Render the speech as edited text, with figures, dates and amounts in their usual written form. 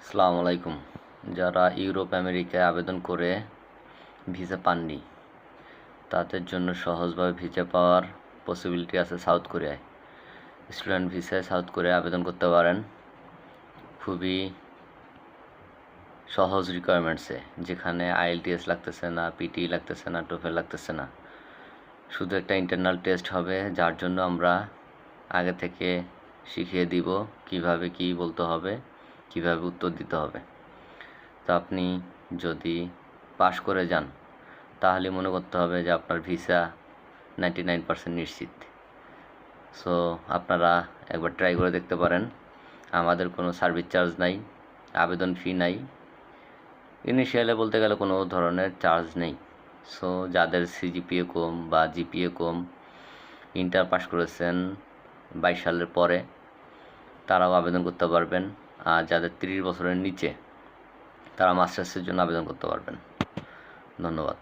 আসসালামু আলাইকুম। যারা ইউরোপ আমেরিকায় আবেদন করে ভিসা পাননি, তাদের জন্য সহজভাবে ভিসা পাওয়ার পসিবিলিটি আছে সাউথ কোরিয়ায়। স্টুডেন্ট ভিসায় সাউথ কোরিয়ায় আবেদন করতে পারেন খুবই সহজ রিকোয়ারমেন্টসে, যেখানে আইএলটিএস লাগতেছে না, পিটি লাগতেছে না, টোফেল লাগতেছে না। শুধু একটা ইন্টারনাল টেস্ট হবে, যার জন্য আমরা আগে থেকে শিখিয়ে দিব কিভাবে কি বলতে হবে, কিভাবে উত্তর দিতে হবে। তো আপনি যদি পাশ করে যান, তাহলে মনে করতে হবে যে আপনার ভিসা 99% নিশ্চিত। সো আপনারা একবার ট্রাই করে দেখতে পারেন। আমাদের কোনো সার্ভিস চার্জ নাই, আবেদন ফি নাই, ইনিশিয়ালে বলতে গেলে কোনো ধরনের চার্জ নেই। সো যাদের সিজিপিএ কম বা জিপিএ কম, ইন্টার পাস করেছেন 22 সালের পরে, তারাও আবেদন করতে পারবেন। আর যাদের 30 বছরের নিচে, তারা মাস্টার্সের জন্য আবেদন করতে পারবেন। ধন্যবাদ।